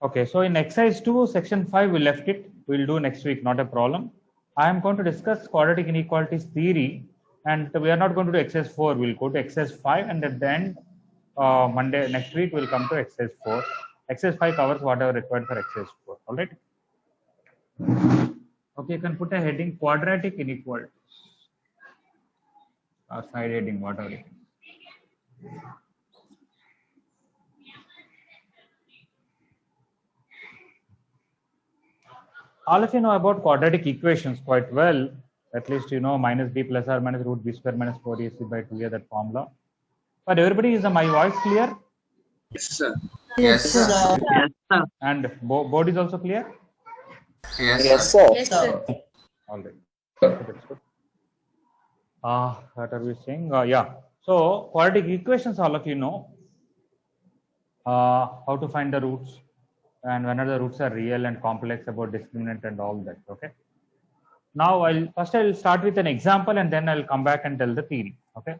Okay, so in exercise 2, section 5, we left it. We'll do next week, not a problem. I am going to discuss quadratic inequalities theory, and we are not going to do exercise 4. We'll go to exercise 5, and at the end, Monday, next week, we'll come to exercise 4. Exercise 5 covers whatever required for exercise 4. All right. Okay, you can put a heading quadratic inequalities or side heading, whatever it is. All of you know about quadratic equations quite well. At least you know minus b plus or minus root b square minus 4ac by 2a, that formula. But everybody, is my voice clear? Yes, sir. Yes, sir. Yes, sir. And board is also clear? Yes, sir. Yes, sir. All right. That's good. What are we saying? Yeah. So quadratic equations, all of you know how to find the roots and whenever the roots are real and complex, about discriminant and all that. Okay. Now I'll start with an example and then I'll come back and tell the theory. Okay.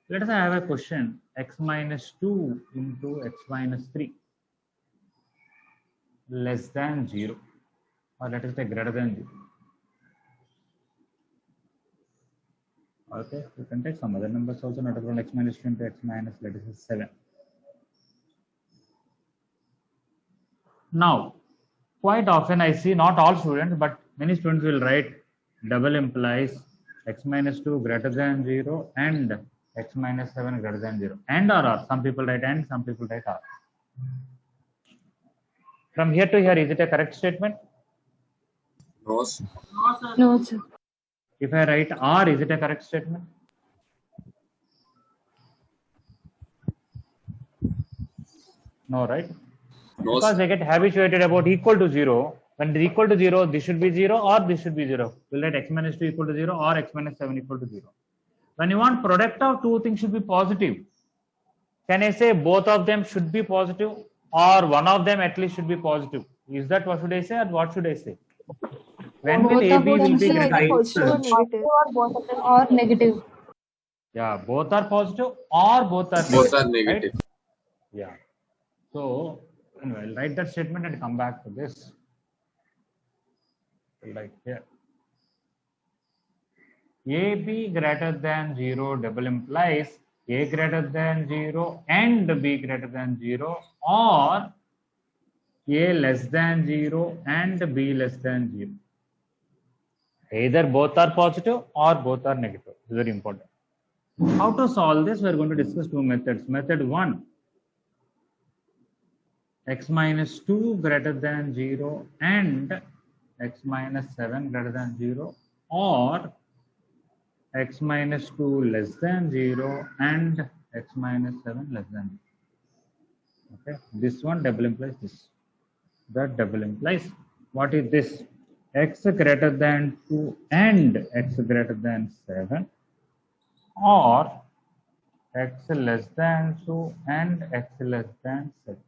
Let us have a question: x minus 2 into x minus 3 less than 0, or let us say greater than 0. Okay, you can take some other numbers also, not around x minus 2 into x minus, let us say 7. Now, quite often I see, not all students, but many students will write double implies x minus 2 greater than 0 and x minus 7 greater than 0. And or. Some people write and, some people write or. From here to here, is it a correct statement? No, sir. No, sir. If I write or, is it a correct statement? No, right? No, Because sir. they get habituated about equal to 0. When it is equal to 0, this should be 0 or this should be 0. We'll write x minus 2 equal to 0 or x minus 7 equal to 0. When you want product of two things should be positive, can I say both of them should be positive or one of them at least should be positive? Is that what should I say, or what should I say? When will Both AB of them will be should greater? be positive or negative? Or negative. Yeah, both are positive or both are Both negative. are negative. Right? Yeah. So anyway, I'll write that statement and come back to this. Like here. AB greater than 0 double implies A greater than 0 and B greater than 0, or A less than 0 and B less than 0. Either both are positive or both are negative. It's very important. How to solve this? We are going to discuss two methods. Method 1, x minus 2 greater than 0 and x minus 7 greater than 0, or x minus 2 less than 0 and x minus 7 less than 0. Okay, this one double implies this. That double implies, what is this? X greater than 2 and x greater than 7, or x less than 2 and x less than 7.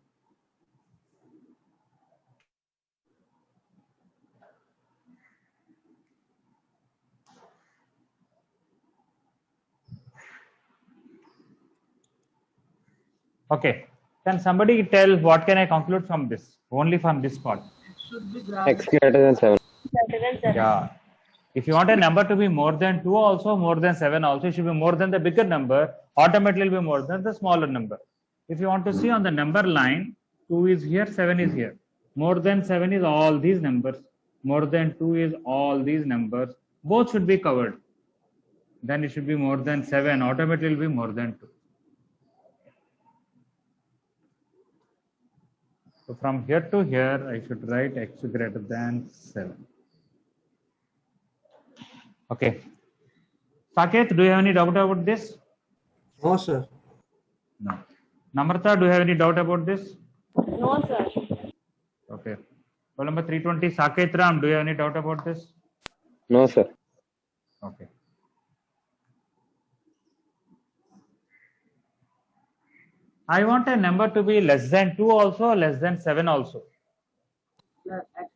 Okay, can somebody tell what can I conclude from this? Only from this part. X greater than 7. Yeah. If you want a number to be more than 2 also, more than 7 also, it should be more than the bigger number, automatically it will be more than the smaller number. If you want to see on the number line, 2 is here, 7 is here. More than 7 is all these numbers. More than 2 is all these numbers. Both should be covered. Then it should be more than 7, automatically it will be more than 2. So from here to here, I should write x greater than 7. Okay. Saket, do you have any doubt about this? No, sir. No. Namrata, do you have any doubt about this? No, sir. Okay. Roll number 320, Saket Ram, do you have any doubt about this? No, sir. Okay. I want a number to be less than 2 also, less than 7 also. Less X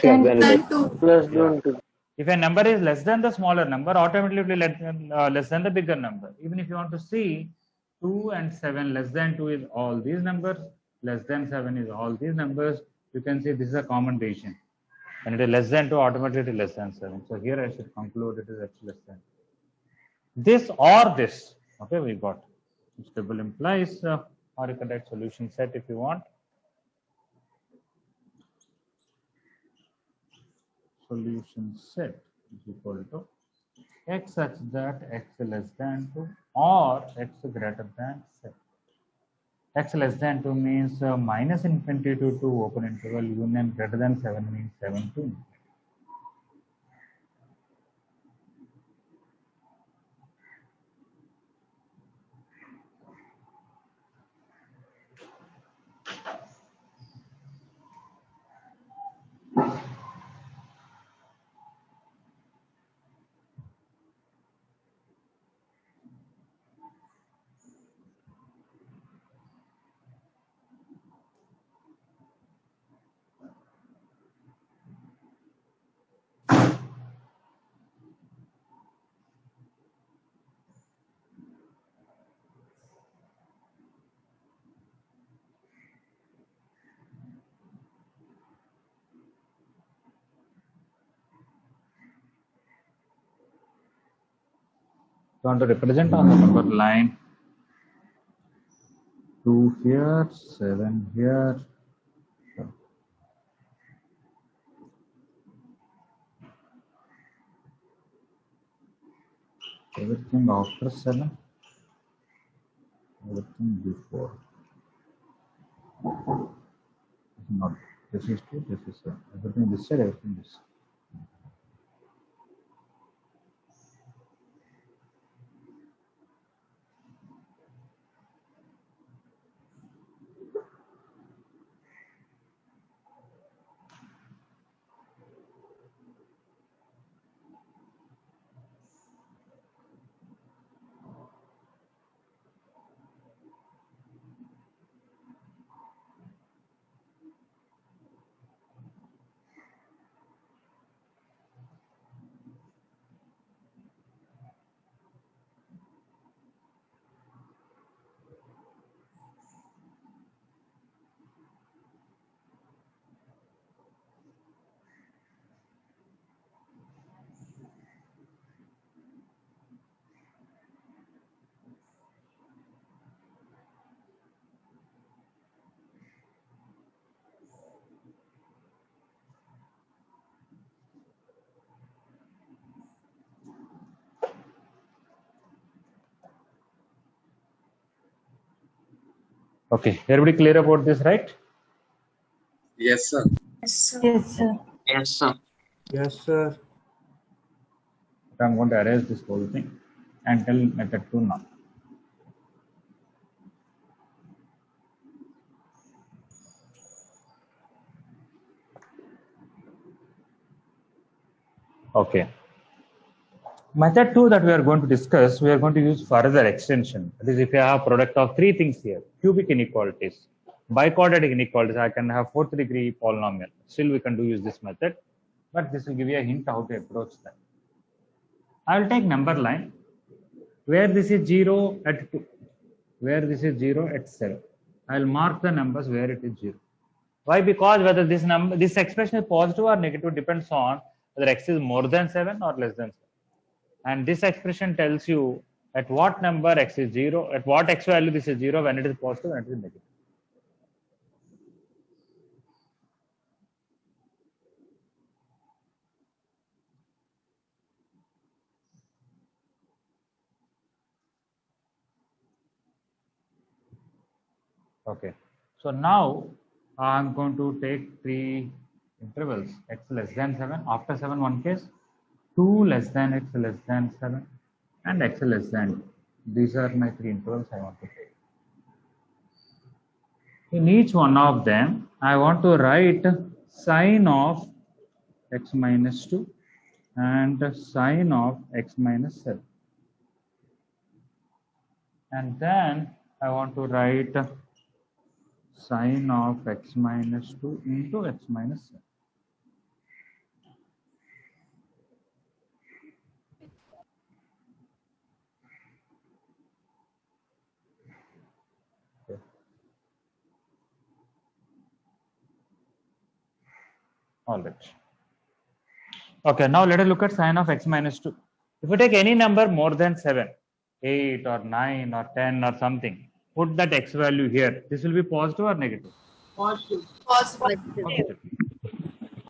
than less than 2. Plus than 2. If a number is less than the smaller number, automatically it will be less than the bigger number. Even if you want to see, 2 and 7, less than 2 is all these numbers, less than 7 is all these numbers. You can see this is a common division. And it is less than 2, automatically it is less than 7. So here I should conclude it is actually less than this or this. Okay, we got this table implies, or you can write solution set if you want. Solution set is equal to x such that x less than 2 or x greater than 7. X less than 2 means minus infinity to 2 open interval, union greater than 7 means 7 to infinity. You want to represent on the number line 2 here, 7 here. Everything after 7, everything before. Not this is 2, this is 7. Everything this side, everything this side. Okay, everybody clear about this, right? Yes, sir. Yes, sir. Yes, sir. Yes, sir. I'm going to erase this whole thing and tell method 2 now. Okay. Method 2 that we are going to discuss, we are going to use further extension. That is, if you have a product of 3 things here, cubic inequalities, biquadratic inequalities, I can have 4th degree polynomial. Still, we can use this method, but this will give you a hint how to approach that. I will take number line where this is 0 at 2, where this is 0 at 7. I will mark the numbers where it is 0. Why? Because whether this expression is positive or negative depends on whether x is more than 7 or less than 7. And this expression tells you at what number x is 0, at what x value this is 0, when it is positive and it is negative. Okay. So now I'm going to take 3 intervals, x less than 7, after 7 one case, 2 less than x less than 7, and x less than 2. These are my 3 intervals I want to take. In each one of them, I want to write sine of x minus 2 and sine of x minus 7. And then I want to write sine of x minus 2 into x minus 7. All right. Okay, now let us look at sign of x minus 2. If we take any number more than 7, 8 or 9 or 10 or something, put that x value here. This will be positive or negative? Positive. Positive.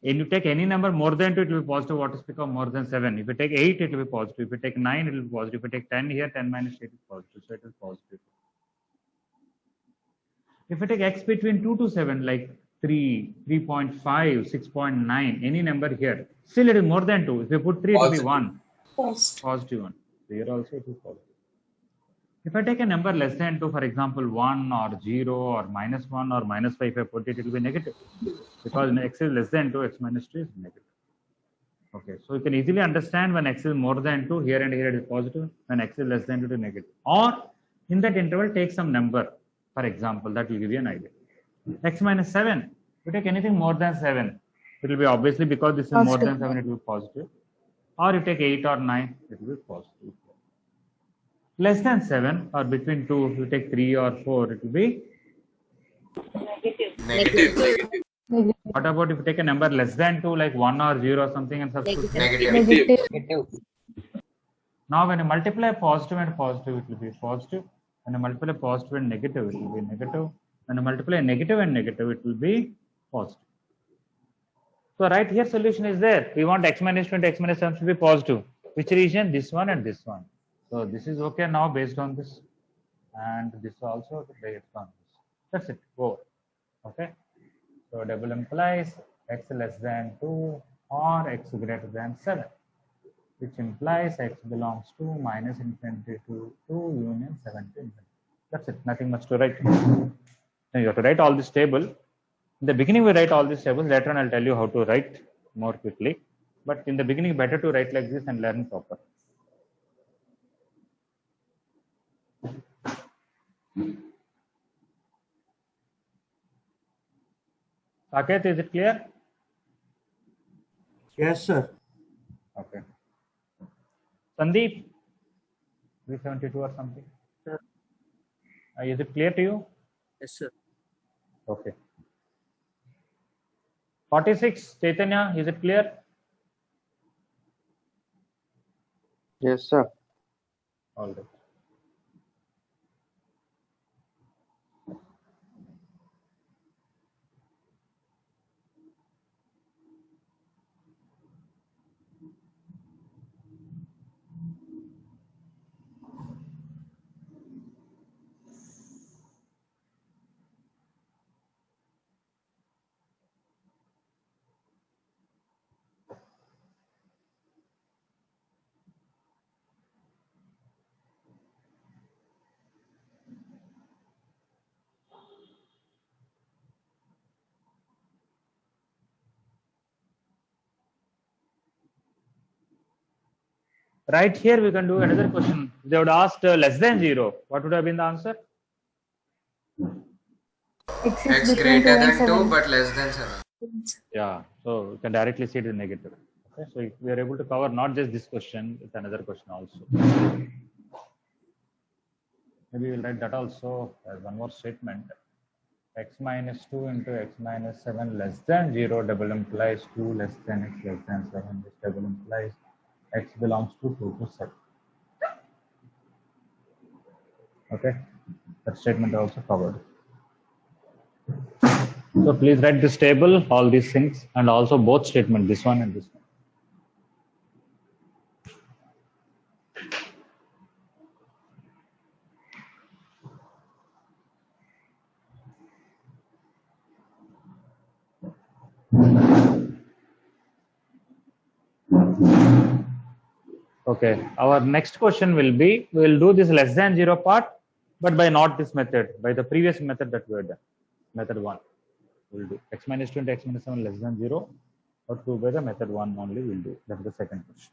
And you take any number more than 2, it will be positive. What is become more than 7? If you take 8, it will be positive. If you take 9, it will be positive. If you take 10 here, 10 minus 8 is positive. So it is positive. If you take x between 2 to 7, like 3, 3.5, 6.9, any number here, still it is more than 2. If you put 3, it will be Positive. 1. Post. Positive 1. So here also it is positive. If I take a number less than 2, for example, 1 or 0 or minus 1 or minus 5, if I put it, it will be negative. Because x is less than 2, x minus 2 is negative. Okay, so you can easily understand when x is more than 2, here and here it is positive, when x is less than 2, it is negative. Or in that interval, take some number, for example, that will give you an idea. X minus 7, if you take anything more than 7, it will be obviously because this is more Positive. than 7, it will be positive. Or you take 8 or 9, it will be positive. Less than 7 or between 2, if you take 3 or 4, it will be. Negative. Negative. Negative. What about if you take a number less than 2, like 1 or 0 or something and substitute? Negative. Negative. Now when you multiply positive and positive, it will be positive. When you multiply positive and negative, it will be negative. When you multiply negative and negative, it will be positive. So right here solution is there. We want x minus 2 and x minus 7 should be positive. Which region? This one and this one. So this is okay now based on this. And this also based on this. That's it. Go. Okay. So double implies x less than 2 or x greater than 7. Which implies x belongs to minus infinity to 2 union 7 to infinity. That's it. Nothing much to write. Now you have to write all this table. In the beginning, we write all these tables. Later on, I'll tell you how to write more quickly. But in the beginning, better to write like this and learn proper. Saket, is it clear? Yes, sir. Okay. Sandeep, 372 or something. Sir. Is it clear to you? Yes, sir. Okay. 46, Chaitanya, is it clear? Yes, sir. All right. Right here, we can do another question. They would ask less than 0. What would have been the answer? X is X between 2 greater and than 2 7. but less than 7. Yeah, so you can directly see it in negative. Okay, so if we are able to cover not just this question, it's another question also. Maybe we'll write that also as one more statement. X minus 2 into x minus 7 less than 0 double implies 2 less than x less than 7. This double implies x belongs to 2 to 7. Okay, that statement also covered. So please write this table, all these things, and also both statements, this one and this one. Okay, our next question will be, we will do this less than 0 part, but by not this method, by the previous method that we had done, method 1. We'll do x minus 2 into x minus 7 less than 0, or 2 by the method 1 only we'll do. That's the second question.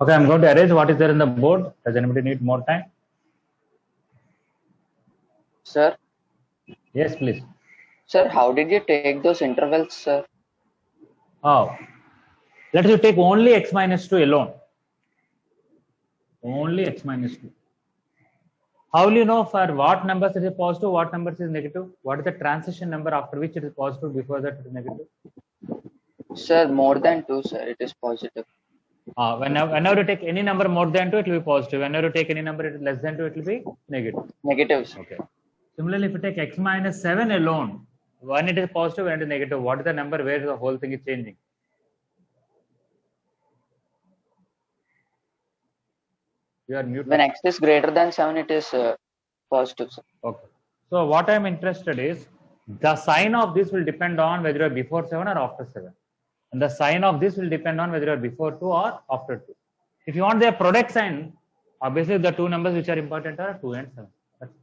Okay, I'm going to arrange what is there in the board. Does anybody need more time? Sir, Yes, please. sir, how did you take those intervals, sir? Oh, let us take only x minus 2 alone. Only x minus 2. How will you know for what numbers it is positive, what numbers is negative? What is the transition number after which it is positive, before that it is negative? Sir, more than 2, sir, it is positive. Whenever you take any number more than 2, it will be positive. Whenever you take any number it is less than 2, it will be negative. Negative, sir. Okay. Similarly, if you take x minus 7 alone, when it is positive, when it is negative, what is the number where the whole thing is changing? You are muted. When x is greater than 7, it is positive, sir. Okay. So what I am interested is the sign of this will depend on whether you are before 7 or after 7. And the sign of this will depend on whether you are before 2 or after 2. If you want their product sign, obviously the two numbers which are important are 2 and 7. That's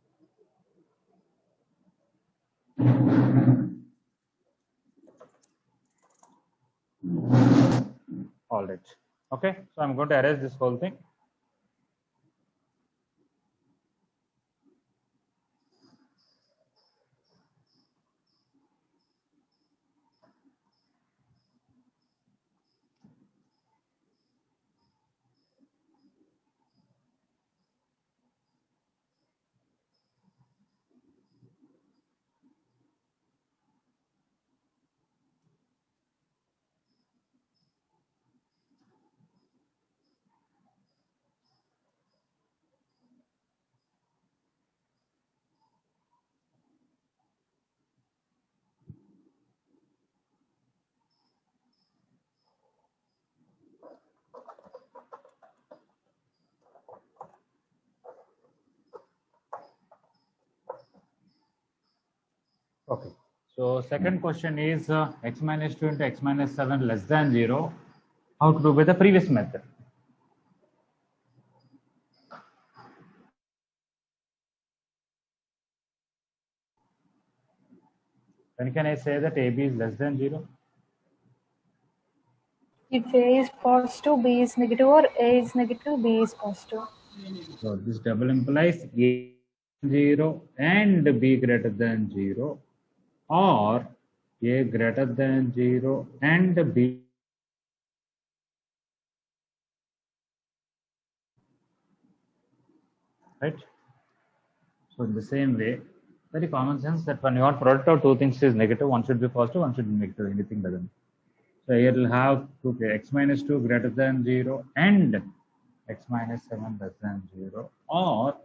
all right. Okay. So I'm going to erase this whole thing. Okay. So second question is x minus 2 into x minus 7 less than 0. How to do with the previous method? When can I say that AB is less than 0? If A is positive, B is negative, or A is negative, B is positive. So this double implies A 0 and B greater than 0, or A greater than 0 and B. Right? So in the same way, very common sense that when you want product of two things is negative, one should be positive, one should be negative, anything doesn't. So here will have x minus 2 greater than 0 and x minus 7 less than 0, or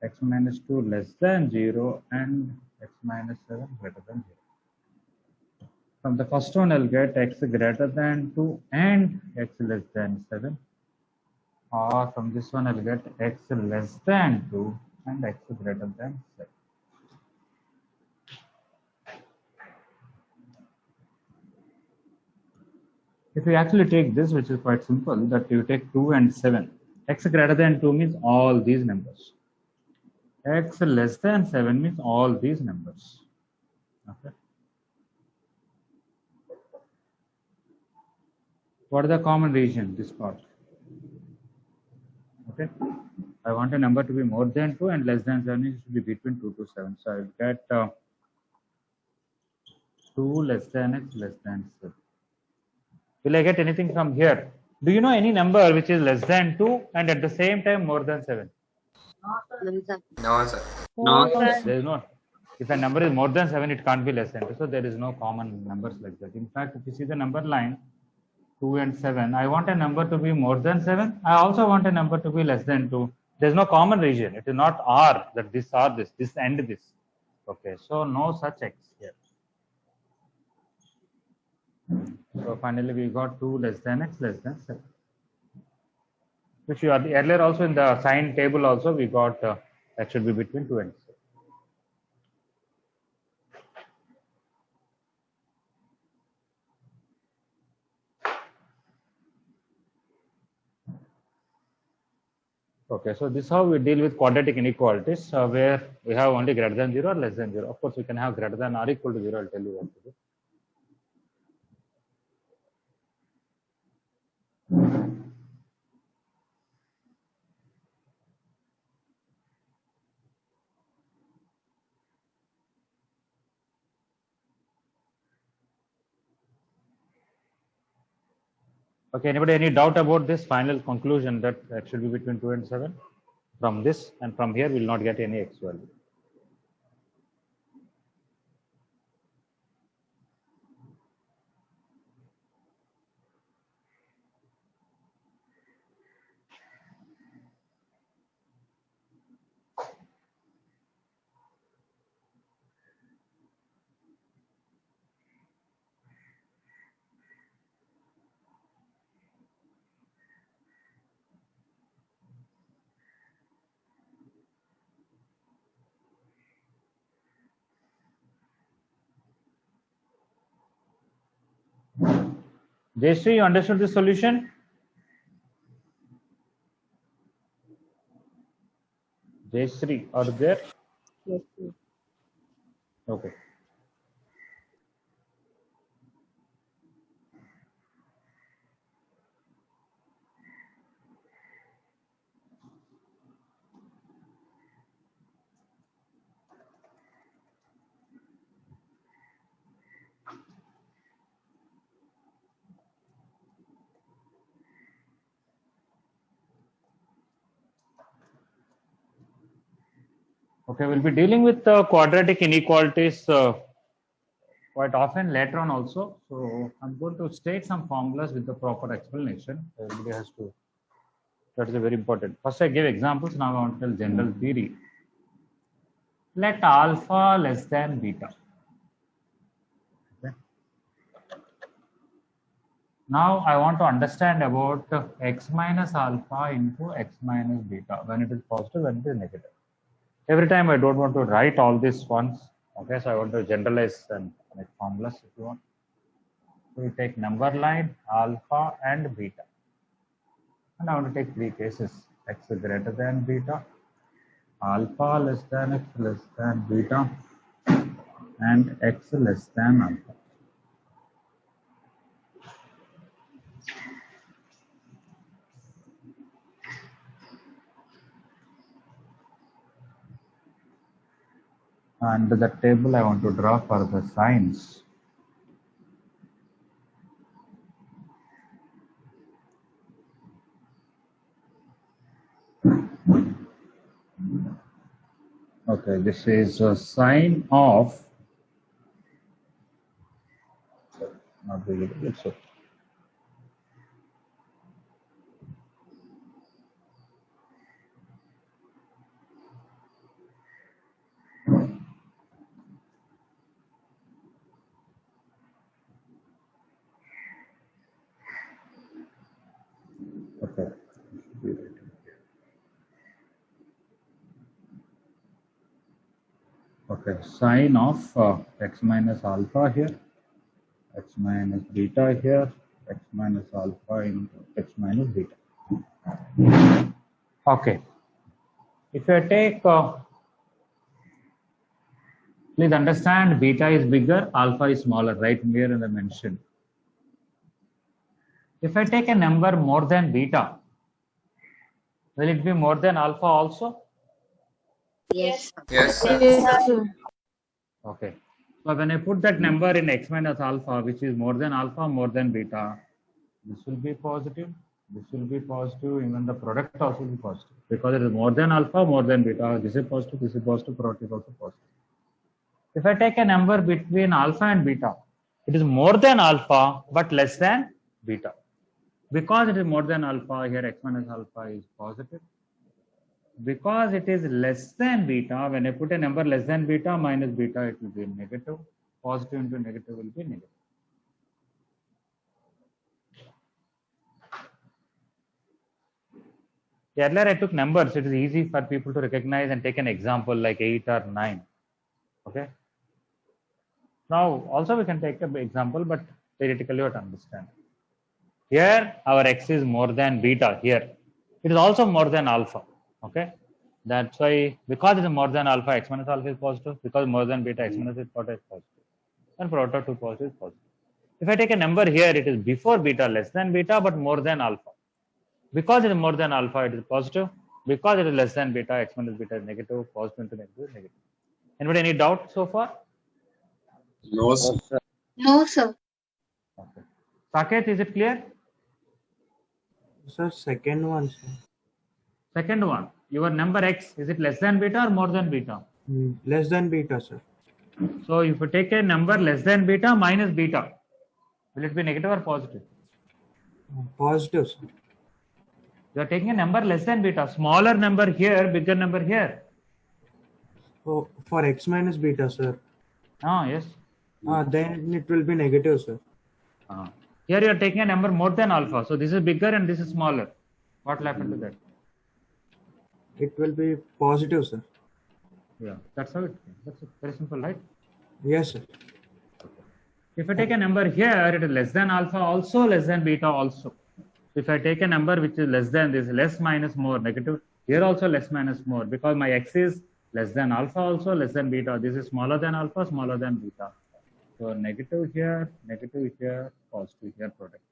x minus 2 less than 0 and x minus 7 greater than 0. From the first one, I'll get x greater than 2 and x less than 7. Or from this one, I'll get x less than 2 and x greater than 7. If you actually take this, which is quite simple, that you take 2 and 7, x greater than 2 means all these numbers. X less than 7 means all these numbers. Okay. What is the common region? This part. Okay. I want a number to be more than 2 and less than 7, it should be between 2 to 7. So I'll get 2 less than x less than 7. Will I get anything from here? Do you know any number which is less than 2 and at the same time more than 7? No, sir. There is no. If a number is more than 7, it can't be less than 2. So there is no common numbers like that. In fact, if you see the number line 2 and 7, I want a number to be more than 7. I also want a number to be less than 2. There is no common region. It is not R that this or this and this. Okay, so no such x here. So finally, we got 2 less than x less than 7. Which you are earlier also in the sign table also we got that should be between 2 and 7. Okay, so this is how we deal with quadratic inequalities where we have only greater than 0 or less than 0. Of course, we can have greater than or equal to 0. I'll tell you what to do. Okay, anybody any doubt about this final conclusion that x should be between 2 and 7 from this, and from here we will not get any x value. Jayashree, you understood the solution? Jayashree, are you there? Yes, yes. Okay. Okay, we'll be dealing with quadratic inequalities quite often later on also. So I'm going to state some formulas with the proper explanation. Everybody has to, that is very important. First I give examples, now I want to tell general theory. Let alpha less than beta. Okay. Now I want to understand about x minus alpha into x minus beta, when it is positive, when it is negative. Every time I don't want to write all this once. Okay, so I want to generalize and make formulas if you want. So we take number line, alpha and beta. And I want to take three cases: x greater than beta, alpha less than x less than beta, and x less than alpha. And the table I want to draw for the signs. Okay, this is a sign of, not really good, so. Okay. Okay, sign of x minus alpha here, x minus beta here, x minus alpha into x minus beta. Okay, if I take, please understand beta is bigger, alpha is smaller, right here in the mention. If I take a number more than beta, will it be more than alpha also? Yes. Yes, sir. Yes, sir. Okay. So when I put that number in x minus alpha, which is more than alpha, more than beta, this will be positive, this will be positive, even the product also will be positive. Because it is more than alpha, more than beta, this is positive, product is also positive. If I take a number between alpha and beta, it is more than alpha, but less than beta. Because it is more than alpha, here x minus alpha is positive. Because it is less than beta, when I put a number less than beta minus beta, it will be negative. Positive into negative will be negative. Earlier I took numbers, it is easy for people to recognize and take an example like 8 or 9. Okay. Now also we can take an example, but theoretically you have to understand. Here our x is more than beta, here it is also more than alpha. Okay, that's why, because it is more than alpha, x minus alpha is positive. Because more than beta, x minus beta is positive, and product of two positive is positive. If I take a number here, it is before beta, less than beta, but more than alpha. Because it is more than alpha, it is positive. Because it is less than beta, x minus beta is negative. Positive into negative is negative. Anybody any doubt so far? No, sir. No, sir. Okay. Saket, is it clear? Sir, second one, sir. Second one, your number x, is it less than beta or more than beta? Less than beta, sir. So if you take a number less than beta minus beta, will it be negative or positive? Positive, sir. You are taking a number less than beta, smaller number here, bigger number here. Oh, for x minus beta, sir. Yes. Then it will be negative, sir. Here you are taking a number more than alpha. So this is bigger and this is smaller. What will happen to that? It will be positive, sir. Yeah, that's how it. That's very simple, right? Yes, sir. If I take a number here, it is less than alpha also, less than beta also. If I take a number which is less than this, less minus more, negative, here also less minus more, because my x is less than alpha also, less than beta. This is smaller than alpha, smaller than beta. So negative here, positive here product.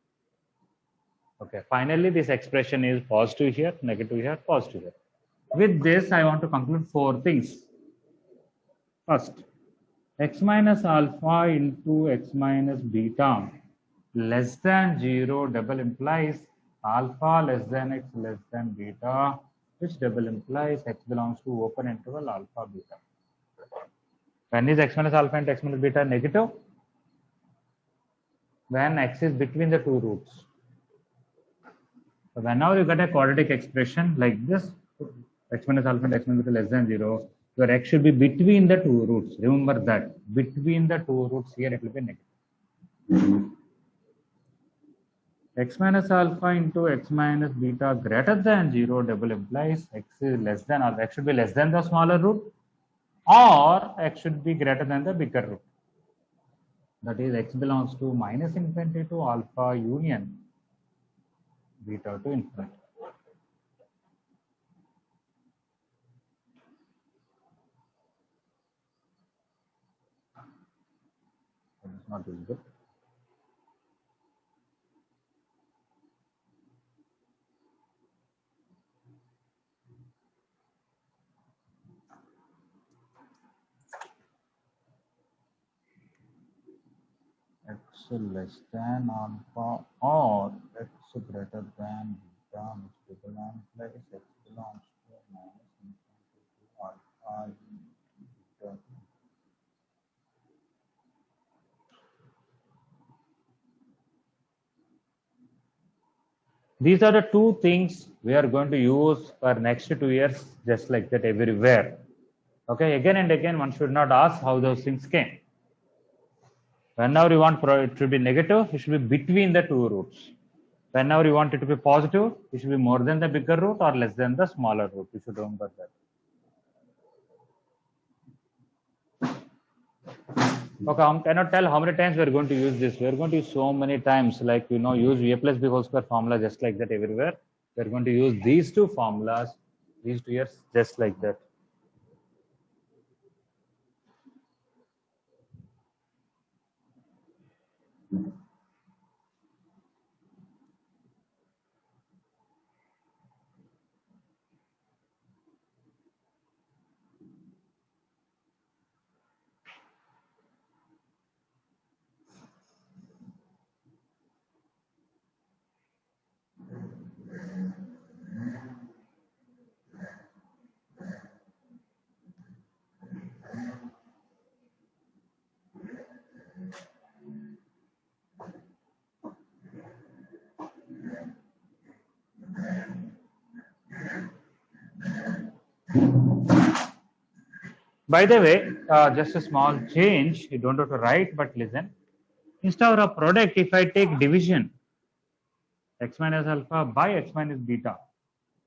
Okay, finally this expression is positive here, negative here, positive here. With this, I want to conclude 4 things. First, x minus alpha into x minus beta less than 0 double implies alpha less than x less than beta, which double implies x belongs to open interval alpha beta. When is x minus alpha and x minus beta negative? When x is between the 2 roots. So whenever you get a quadratic expression like this, x minus alpha and x minus beta less than 0, your x should be between the 2 roots. Remember that. Between the 2 roots, here it will be negative. X minus alpha into x minus beta greater than 0 double implies x is less than alpha. X should be less than the smaller root, or x should be greater than the bigger root. That is, x belongs to minus infinity to alpha union beta to infinity. It's not visible. X less than alpha or x greater than beta, which belongs like x belongs to minus infinity to alpha beta. These are the 2 things we are going to use for next 2 years, just like that everywhere. Okay, again and again, one should not ask how those things came. Whenever you want it to be negative, it should be between the 2 roots. Whenever you want it to be positive, it should be more than the bigger root or less than the smaller root. You should remember that. Okay, I cannot tell how many times we are going to use this. We are going to use so many times, like use a plus b whole square formula just like that everywhere. We are going to use these 2 formulas, these 2 years just like that. By the way, just a small change. You don't have to write, but listen. Instead of product, if I take division, x minus alpha by x minus beta,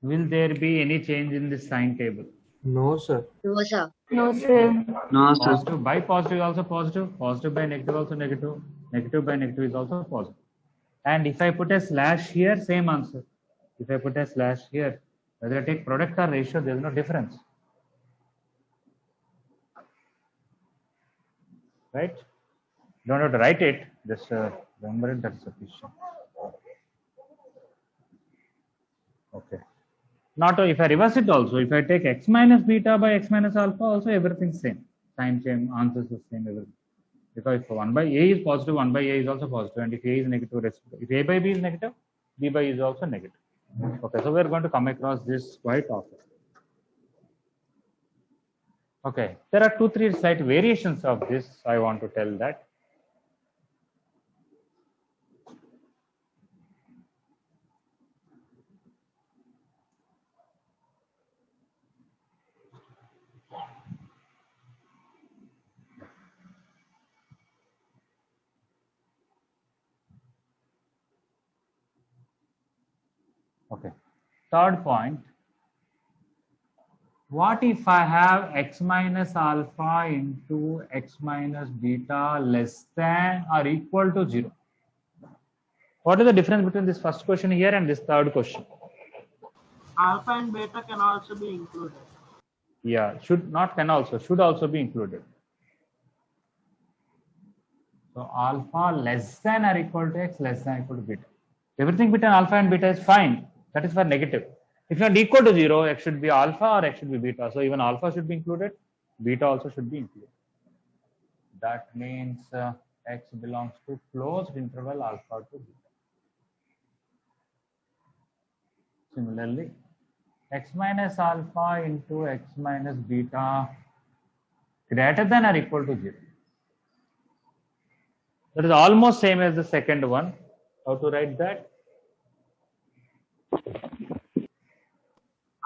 will there be any change in this sign table? No, sir. No, sir. No, sir. No, sir. Positive by positive is also positive. Positive by negative also negative. Negative by negative is also positive. And if I put a slash here, same answer. If I put a slash here, whether I take product or ratio, there is no difference. Right? Don't have to write it. Just remember it. That's sufficient. Okay. Not if I reverse it also. If I take x minus beta by x minus alpha, also everything same. Sign same, answers the same. Everything. Because if 1 by a is positive, 1 by a is also positive. And if a is negative, if a by b is negative, b by e is also negative. Okay, so we're going to come across this quite often. Okay, there are 2-3 slight variations of this. I want to tell that. Okay, third point. What if I have x minus alpha into x minus beta less than or equal to 0? What is the difference between this first question here and this third question? Alpha and beta can also be included. Yeah, should not can also, should also be included. So alpha less than or equal to x less than or equal to beta. Everything between alpha and beta is fine. That is for negative. If not equal to 0, x should be alpha or x should be beta. So even alpha should be included, beta also should be included. That means x belongs to closed interval alpha to beta. Similarly, x minus alpha into x minus beta greater than or equal to 0. That is almost same as the second one. How to write that?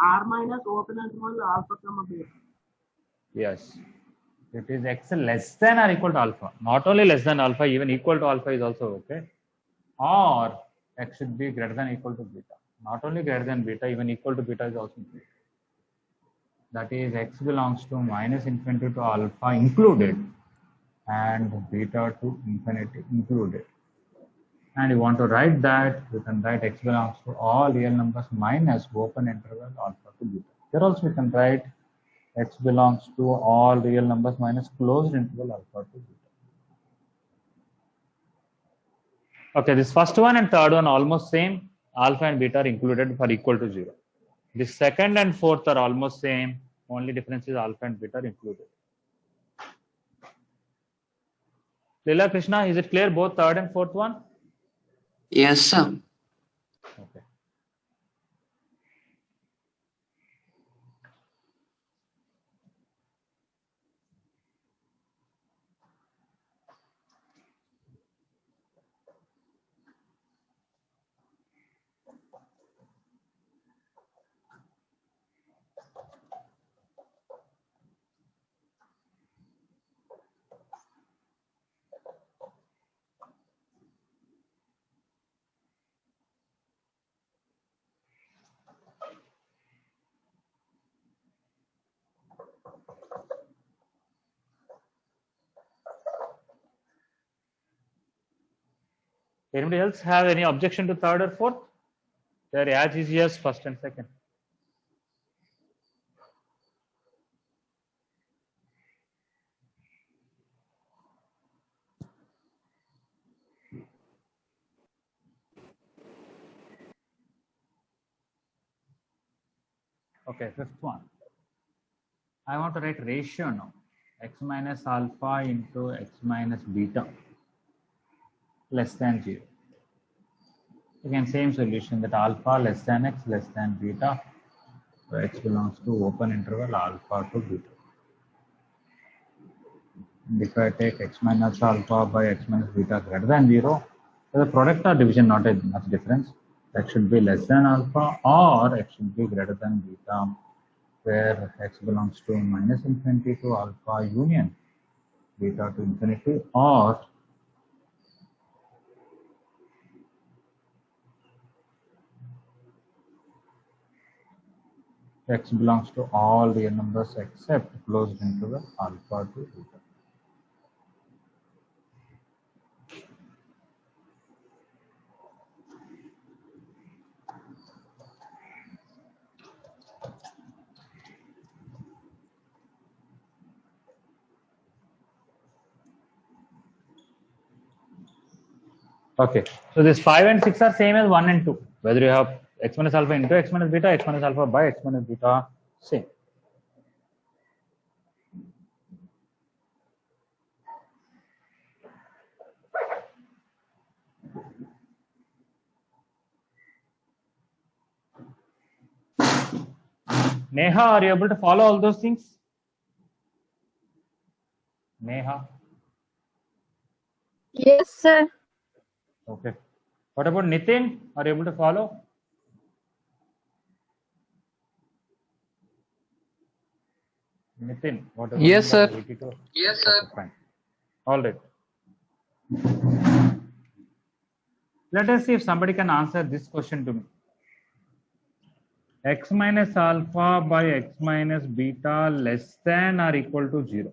R minus open interval alpha comma beta. Yes. It is x less than or equal to alpha. Not only less than alpha, even equal to alpha is also okay. Or x should be greater than or equal to beta. Not only greater than beta, even equal to beta is also included. That is x belongs to minus infinity to alpha included and beta to infinity included. And you want to write that, you can write x belongs to all real numbers minus open interval alpha to beta. Here also you can write x belongs to all real numbers minus closed interval alpha to beta. Okay, this first one and third one almost same. Alpha and beta are included for equal to 0. The second and fourth are almost same. Only difference is alpha and beta are included. Leela Krishna, is it clear both third and fourth one? Yes, sir. Okay. Anybody else have any objection to third or fourth? They're as easy as first and second. Okay, fifth one. I want to write ratio now. X minus alpha into x minus beta less than 0. Again, same solution that alpha less than x less than beta. So x belongs to open interval alpha to beta. And if I take x minus alpha by x minus beta greater than 0, so the product or division not a much difference. X should be less than alpha or x should be greater than beta, where x belongs to minus infinity to alpha union beta to infinity, or x belongs to all real numbers except closed interval alpha to beta. Okay, so this 5 and 6 are same as 1 and 2. Whether you have x minus alpha into x minus beta, x minus alpha by x minus beta, same. Neha, are you able to follow all those things? Neha. Yes, sir. Okay. What about Nitin? Are you able to follow? Nitin, what is the Yes, number? sir. 82? Yes, sir. Okay, fine. All right. Let us see if somebody can answer this question to me. X minus alpha by x minus beta less than or equal to 0.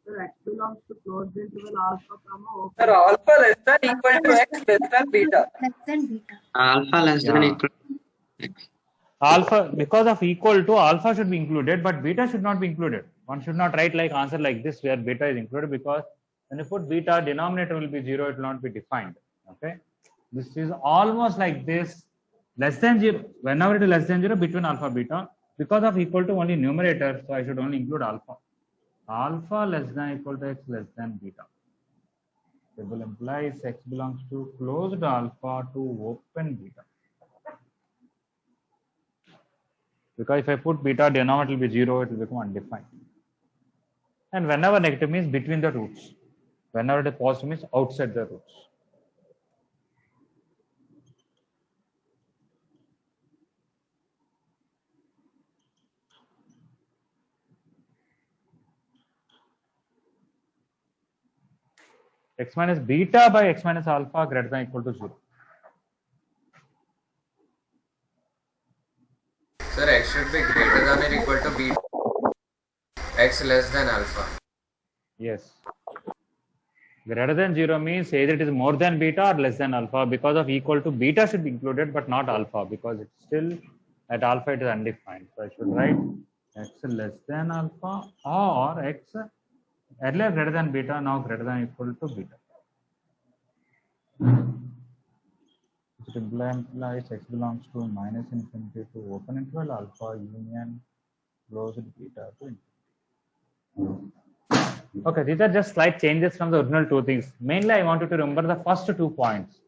Sir, X belongs to closed interval alpha, comma, open. Sir, alpha less than equal to x less than beta. Less than beta. Alpha less than Yeah. equal to x. Alpha, because of equal to, alpha should be included, but beta should not be included. One should not write like answer like this where beta is included, because when you put beta, denominator will be 0, it will not be defined. Okay. This is almost like this, less than 0. Whenever it is less than 0, between alpha beta, because of equal to only numerator, so I should only include alpha. Alpha less than equal to x less than beta. Table implies x belongs to closed alpha to open beta. Because if I put beta, denominator will be 0, it will become undefined. And whenever negative means between the roots. Whenever it is positive means outside the roots. X minus beta by x minus alpha greater than or equal to 0. Sir, x should be greater than or equal to beta. X less than alpha. Yes. Greater than 0 means either it is more than beta or less than alpha. Because of equal to, beta should be included but not alpha, because it's still at alpha it is undefined. So I should write x less than alpha or x earlier greater than beta, now greater than or equal to beta. It implies x belongs to minus infinity to open interval alpha union closed beta to infinity. Okay, these are just slight changes from the original two things. Mainly, I want you to remember the first 2 points.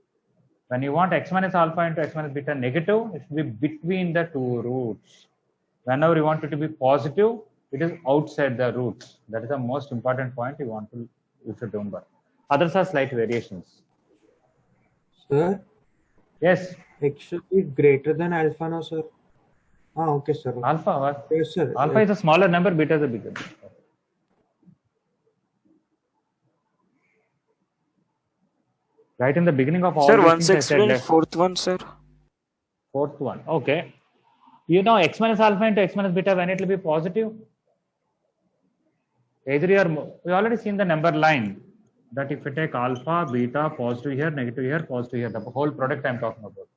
When you want x minus alpha into x minus beta negative, it should be between the two roots. Whenever you want it to be positive, it is outside the roots. That is the most important point you should remember. Others are slight variations. Sir, Yes, x should be greater than alpha now, sir. Ah, okay, sir. alpha. What? Yes, sir. Alpha is a smaller number, beta is a bigger number. Right in the beginning of all Sir, these once things, I said explain fourth one, sir. fourth one. Okay. You know x minus alpha into x minus beta, when it will be positive? Either you are, we already seen the number line that if you take alpha, beta, positive here, negative here, positive here, the whole product I am talking about.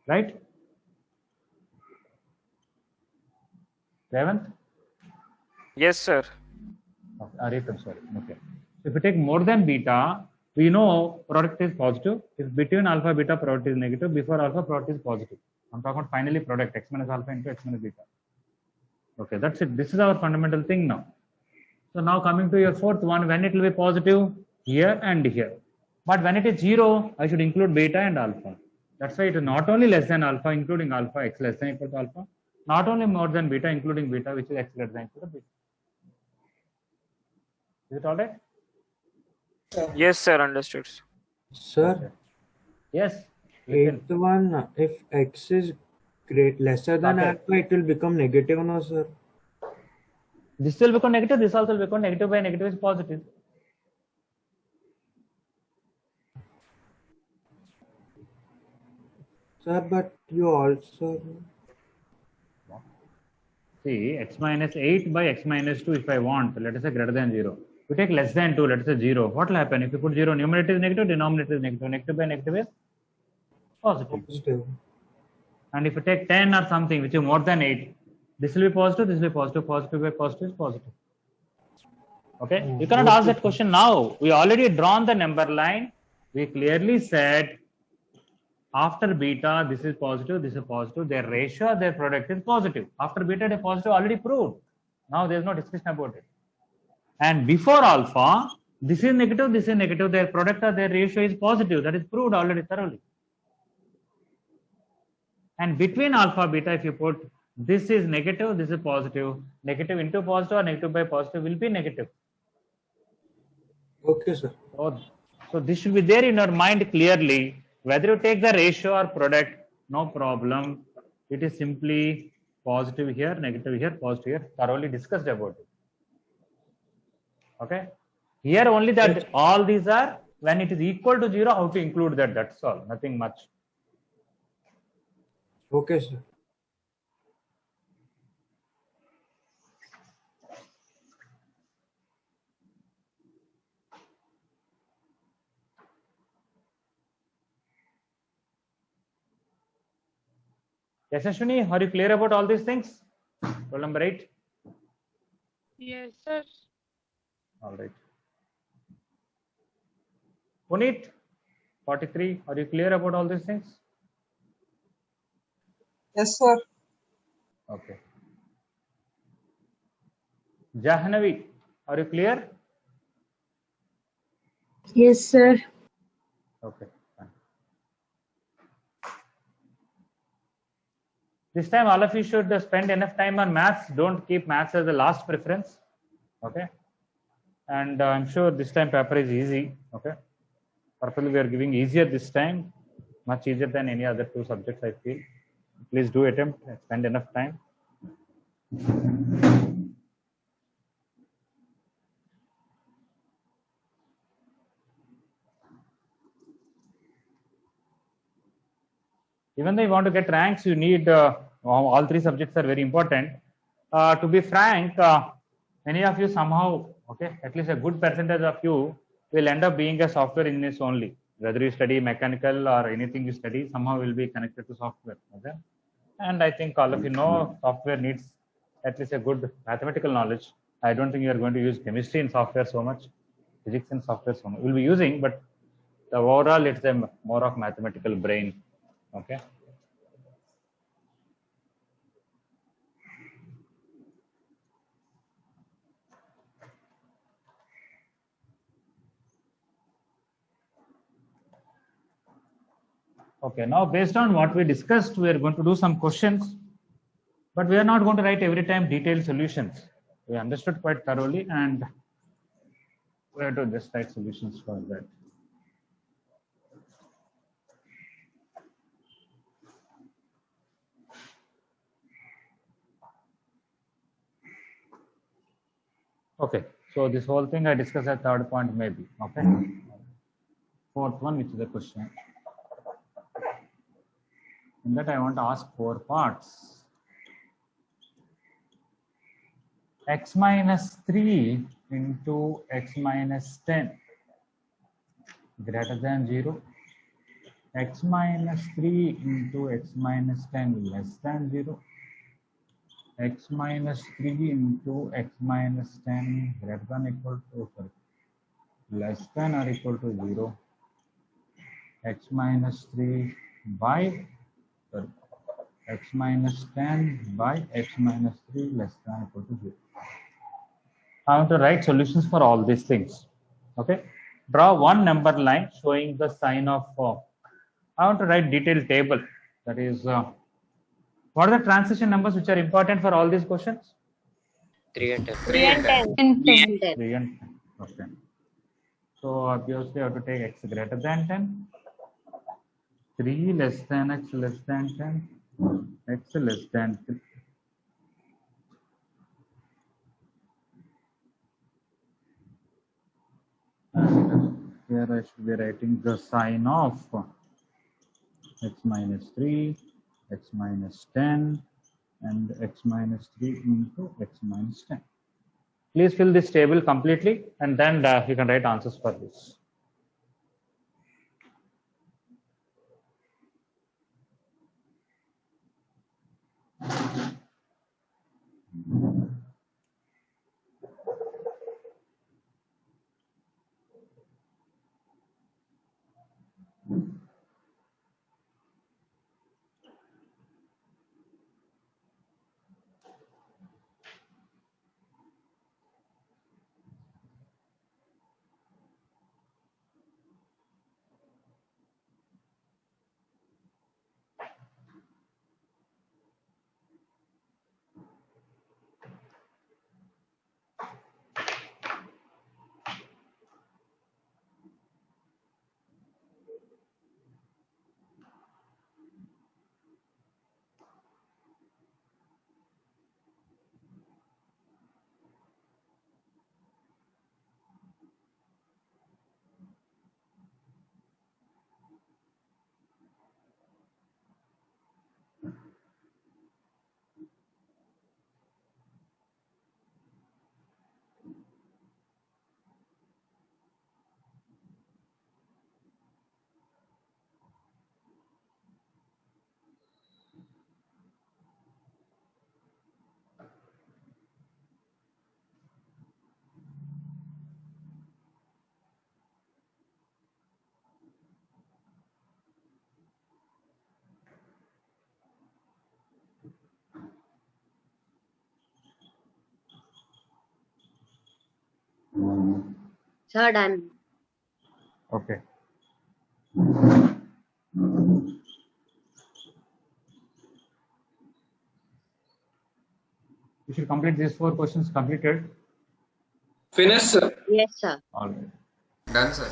Right? Revant? Yes, sir. Okay. Arif, I'm sorry. Okay. If you take more than beta, we know product is positive. If between alpha beta product is negative, before alpha product is positive. I'm talking about finally product x minus alpha into x minus beta. Okay, that's it. This is our fundamental thing now. So now coming to your fourth one, when it will be positive here and here. But when it is 0, I should include beta and alpha. That's why it is not only less than alpha, including alpha, x less than equal to alpha. Not only more than beta, including beta, which is x less than equal to beta. Is it all right? Yes, sir. Understood. Sir, Yes. eighth one, if x is lesser than Okay. alpha, it will become negative now, sir. This will become negative, this also will become negative, by negative is positive. Sir, but you also... See, x minus 8 by x minus 2, if I want, let us say greater than 0. If you take less than 2, let us say 0. What will happen? If you put 0, numerator is negative, denominator is negative. Negative by negative is positive. Positive. And if you take 10 or something, which is more than 8, this will be positive, this will be positive. Positive by positive is positive. Okay? You cannot ask that question now. We already drawn the number line. We clearly said after beta, this is positive, this is positive. Their ratio, their product is positive. After beta, they are positive, already proved. Now there is no discussion about it. And before alpha, This is negative, this is negative. Their product or their ratio is positive. That is proved already thoroughly. And between alpha beta, if you put this is negative, this is positive, negative into positive or negative by positive will be negative. Okay, sir. So this should be there in your mind clearly. Whether you take the ratio or product, no problem. It is simply positive here, negative here, positive here. Thoroughly discussed about it. Okay. Here only that all these are when it is equal to 0, how to include that. That's all. Nothing much. Okay, sir. Yes, Ashwini, are you clear about all these things? Roll number 8. Yes, sir. All right. Puneet, 43. Are you clear about all these things? Yes, sir. Okay. Jahnavi, are you clear? Yes, sir. Okay. Fine. This time, all of you should spend enough time on maths. Don't keep maths as the last preference. Okay. And I'm sure this time paper is easy. Okay. Purposely we are giving easier this time, much easier than any other 2 subjects, I feel. Please do attempt, spend enough time. Even though you want to get ranks, you need all 3 subjects are very important. To be frank, many of you somehow, okay, at least a good percentage of you will end up being a software engineer only. Whether you study mechanical or anything you study, somehow will be connected to software. Okay, and I think all of you know software needs at least a good mathematical knowledge. I don't think you are going to use chemistry in software so much, physics in software so much. We'll be using, but the overall it's a more of mathematical brain. Okay. Okay, now based on what we discussed, we are going to do some questions, but we are not going to write every time detailed solutions. We understood quite thoroughly and we have to just write solutions for that. Okay, so this whole thing I discussed at 3rd point maybe. Okay, 4th one, which is the question. In that I want to ask 4 parts. X minus 3 into x minus 10 greater than 0. X minus 3 into x minus 10 less than 0. X minus 3 into x minus 10 greater than or equal to, sorry, less than or equal to 0. X minus 3 by, sorry, x minus 10 by x minus 3 less than or equal to 0. I want to write solutions for all these things. Okay. Draw one number line showing the sign of, I want to write detailed table. That is, what are the transition numbers which are important for all these questions? 3 and 10. 3 and 10. 3 and 10. Okay. So obviously I have to take x greater than 10. 3 less than x less than 10. X less than 3. And here I should be writing the sign of x minus 3, x minus 10, and x minus 3 into x minus 10. Please fill this table completely and then you can write answers for this. Sir, done. Okay. You should complete these 4 questions completed. Finish, sir. Yes, sir. All right. Done, sir.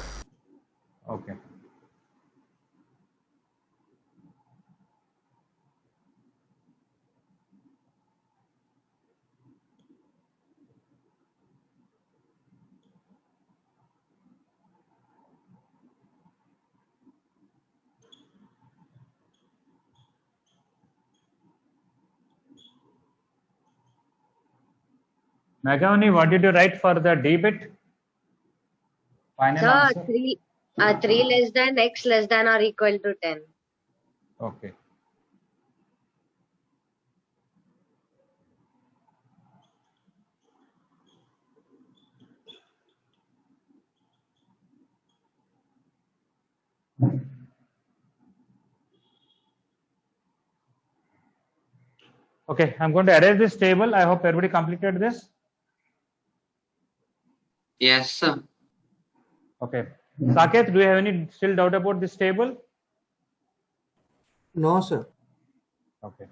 Okay. Nagavani, what did you write for the D bit? Final Sir, answer. 3 less than x less than or equal to 10. Okay. Okay, I'm going to erase this table. I hope everybody completed this. Yes, sir. Okay. Saket, do you have any still doubt about this table? No, sir. Okay.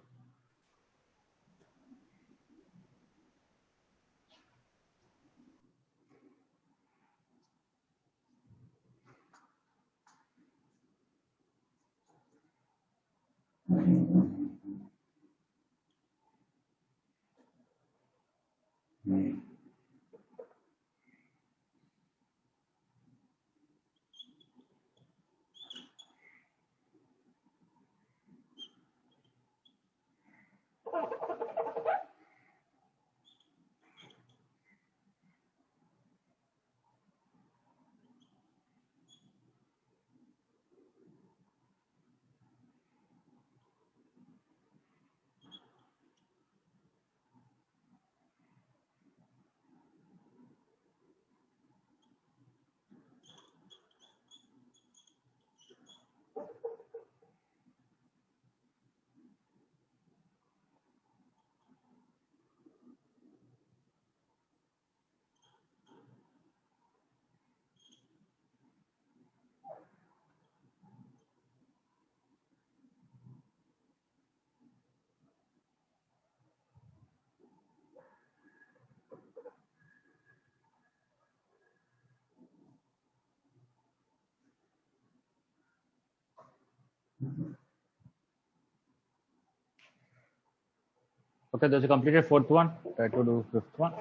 Okay, those who completed 4th one. Try to do 5th one.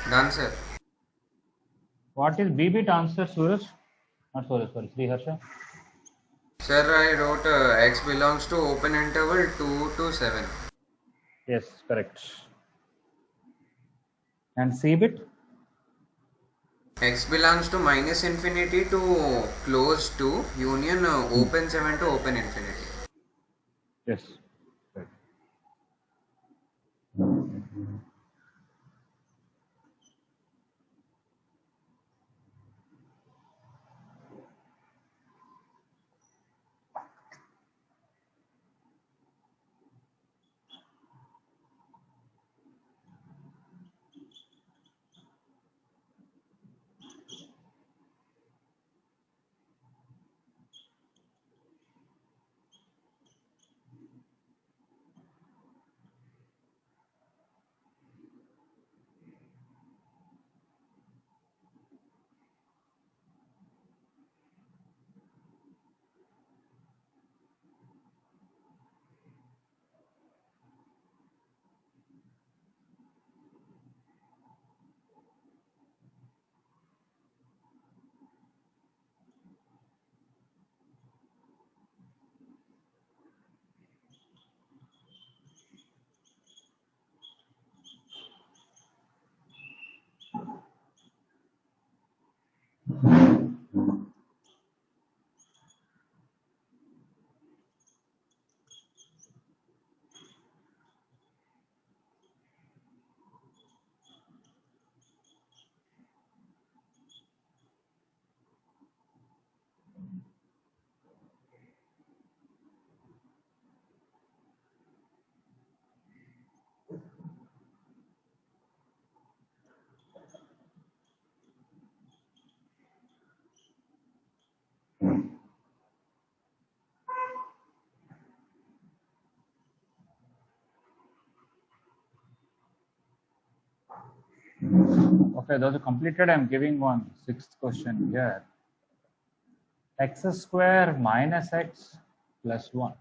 Done, sir. What is B bit answer, Suraj? Not Suraj, sorry, Sri Harsha. Sir, I wrote x belongs to open interval 2 to 7. Yes, correct. And C bit? X belongs to minus infinity to close to union open 7 to open infinity. Yes. Right. Okay, those are completed. I'm giving one sixth question here. X square minus x plus 1.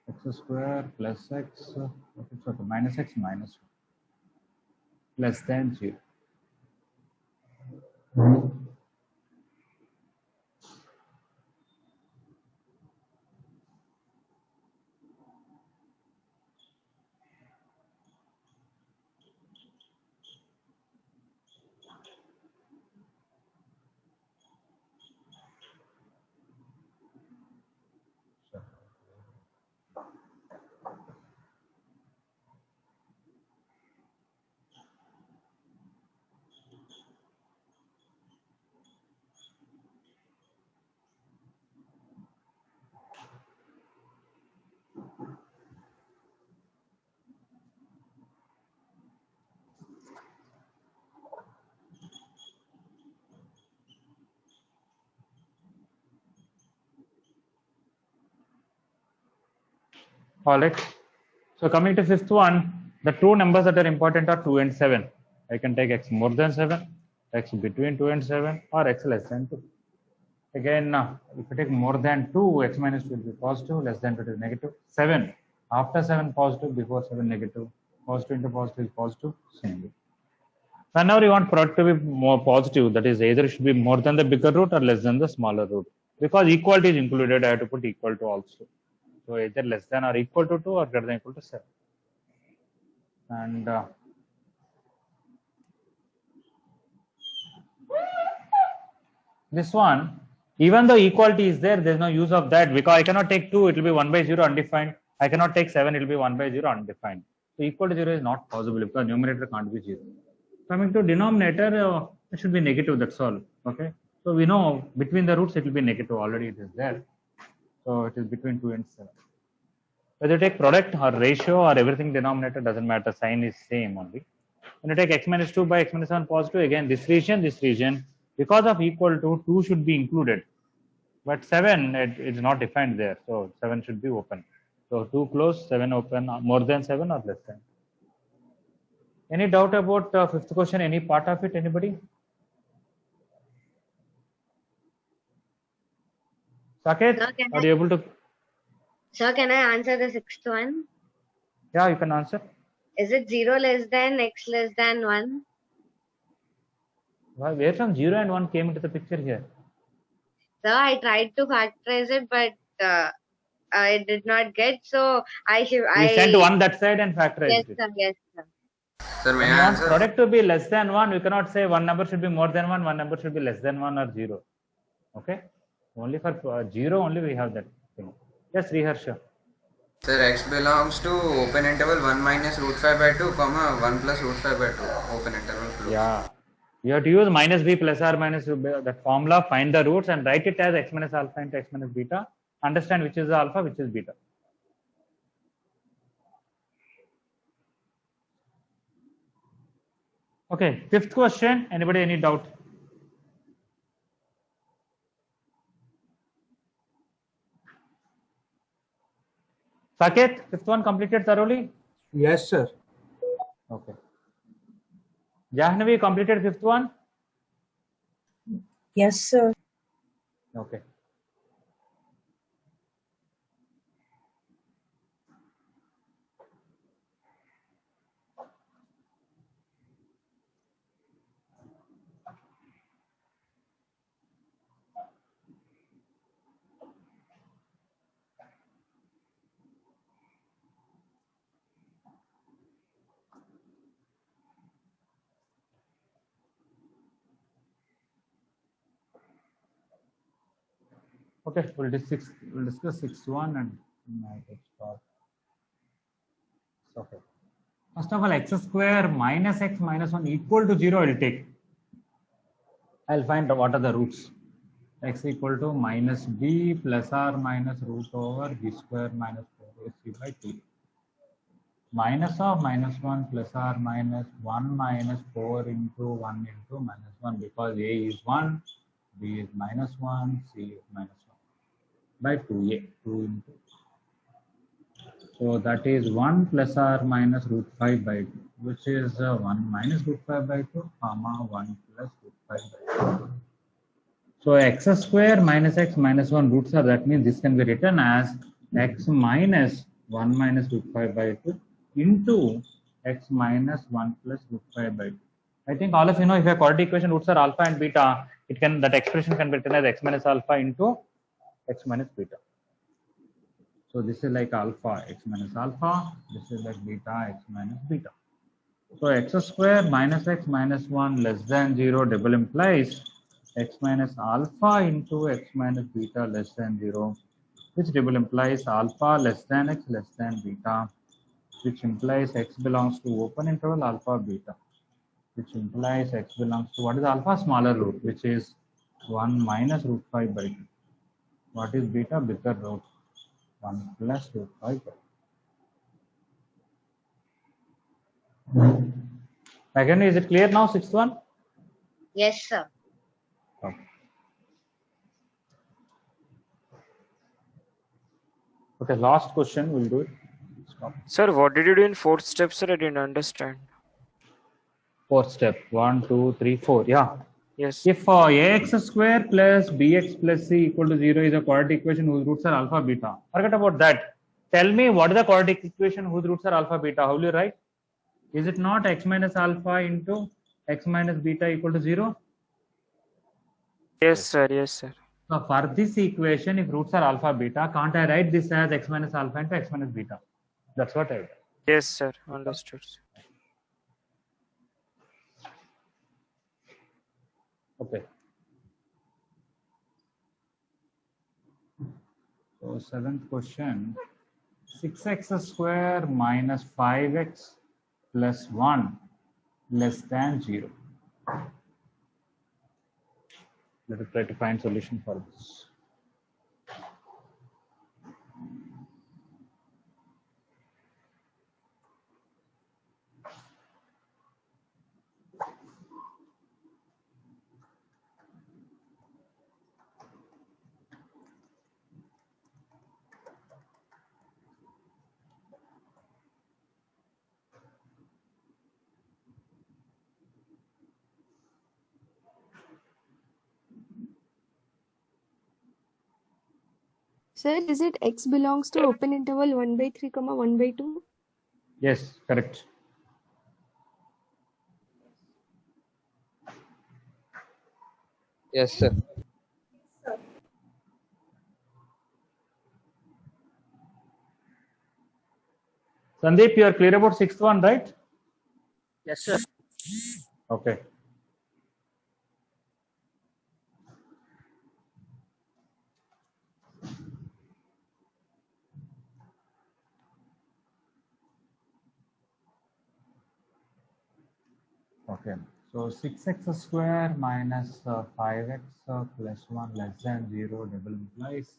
X square plus x, okay, minus x minus 1 less than 0. All right. So coming to fifth one, the two numbers that are important are 2 and 7. I can take x more than 7, x between 2 and 7, or x less than 2. Again, if you take more than 2, x minus 2 will be positive, less than 2 is negative. 7, after 7 positive, before 7 negative. Positive into positive is positive, same. Whenever you want product to be more positive, that is either it should be more than the bigger root or less than the smaller root. Because equality is included, I have to put equal to also. So either less than or equal to 2 or greater than equal to 7. And this one, even though equality is there, there is no use of that because I cannot take 2, it will be 1 by 0 undefined. I cannot take 7, it will be 1 by 0 undefined. So equal to 0 is not possible because numerator can't be 0. Coming to denominator, it should be negative, that's all. Okay. So we know between the roots it will be negative, already it is there. So it is between 2 and 7. Whether you take product or ratio or everything denominator doesn't matter, sign is same only. When you take x minus 2 by x minus 1 positive, again this region, because of equal to 2 should be included. But 7, it is not defined there. So 7 should be open. So 2 close, 7 open, more than 7 or less than. Any doubt about fifth question, any part of it, anybody? Saket, Sir, are you able to? Sir, can I answer the sixth one? Yeah, you can answer. Is it 0 less than x less than 1? Where from 0 and 1 came into the picture here? Sir, I tried to factorize it, but I did not get. So I sent 1 that side and factorized it. Yes, sir. Sir, may When I you want answer? product to be less than 1, we cannot say one number should be more than 1, one number should be less than 1 or 0. Okay? Only for 0 only we have that thing. Yes, Reharsha. Sir, x belongs to open interval 1 minus root 5 by 2, comma 1 plus root 5 by 2, open interval close. Yeah. You have to use minus b plus r minus that formula, find the roots and write it as x minus alpha into x minus beta. Understand which is the alpha, which is beta. Okay, fifth question. Anybody, any doubt? Saket, fifth one completed thoroughly? Yes, sir. Okay. Jahnavi completed fifth one? Yes, sir. Okay. Okay, we'll discuss sixth one and start. Okay. First of all, x square minus x minus 1 equal to 0 I will take. I'll find what are the roots. X equal to minus b plus r minus root over b square minus 4ac by 2. Minus of minus 1 plus r minus 1 minus 4 into 1 into minus 1 because a is 1, b is minus 1, c is minus 1 by 2a. 2 into So that is 1 plus or minus root 5 by 2, which is 1 minus root 5 by 2, comma 1 plus root 5 by 2. So x square minus x minus 1 roots are, that means this can be written as x minus 1 minus root 5 by 2 into x minus 1 plus root 5 by 2. I think all of you know, if a quadratic equation roots are alpha and beta, it can, that expression can be written as x minus alpha into x minus beta. So this is like alpha x minus alpha, this is like beta x minus beta. So x square minus x minus 1 less than 0 double implies x minus alpha into x minus beta less than 0, which double implies alpha less than x less than beta, which implies x belongs to open interval alpha beta, which implies x belongs to, what is alpha? Smaller root, which is 1 minus root 5 by 2. What is beta? Bigger root, 1 plus root 5 by 2. Again, is it clear now, sixth one? Yes, sir. Okay. Okay, last question, we'll do it. Stop. Sir, what did you do in fourth step, sir? I didn't understand. Fourth step, 1, 2, 3, 4. Yeah. Yes. If ax square plus bx plus c equal to 0 is a quadratic equation whose roots are alpha beta. Forget about that. Tell me what is the quadratic equation whose roots are alpha beta. How will you write? Is it not x minus alpha into x minus beta equal to 0? Yes, sir. Yes, sir. So for this equation, if roots are alpha beta, can't I write this as x minus alpha into x minus beta? That's what I did. Yes, sir. Understood. Okay. So seventh question, 6x square minus 5x plus 1 less than 0. Let us try to find solution for this. Sir, is it x belongs to open interval 1 by 3, 1 by 2? Yes, correct. Yes, sir. Sandeep, you are clear about sixth one, right? Yes, sir. Okay. Okay. So 6x square minus 5x plus 1 less than 0 double implies,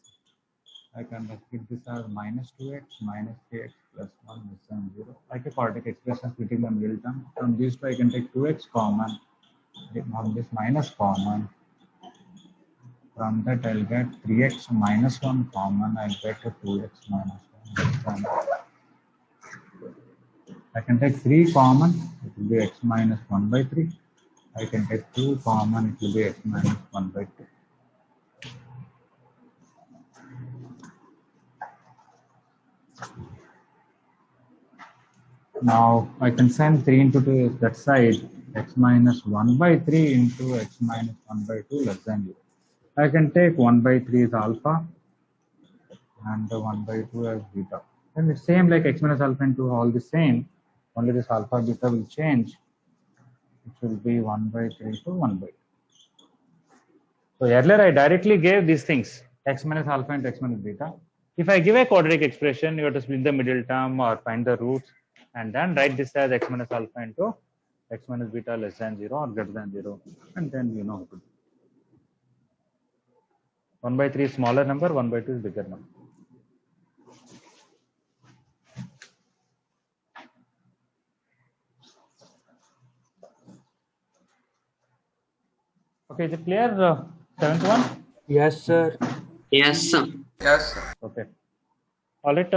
I can keep this as minus 2x minus 3x plus 1 less than 0. Like a quadratic expression splitting the middle term. From these two, I can take 2x common. From this minus common. From that, I'll get 3x minus 1 common. I'll get 2x minus 1 common. I can take 3 common. It will be x minus 1 by 3. I can take 2 common. It will be x minus 1 by 2. Now I can send 3 into that side, x minus 1 by 3 into x minus 1 by 2 less than 0. I can take 1 by 3 is alpha and 1 by 2 as beta. And it's same like x minus alpha into all the same, only this alpha beta will change. It will be 1 by 3 to 1 by 2. So earlier I directly gave these things, x minus alpha into x minus beta. If I give a quadratic expression, you have to split the middle term or find the roots and then write this as x minus alpha into x minus beta less than 0 or greater than 0, and then you know how to do. 1 by 3 is smaller number, 1 by 2 is bigger number. Okay, is it clear? Seventh one? Yes, sir. Yes, sir. Yes, sir. Okay. All right.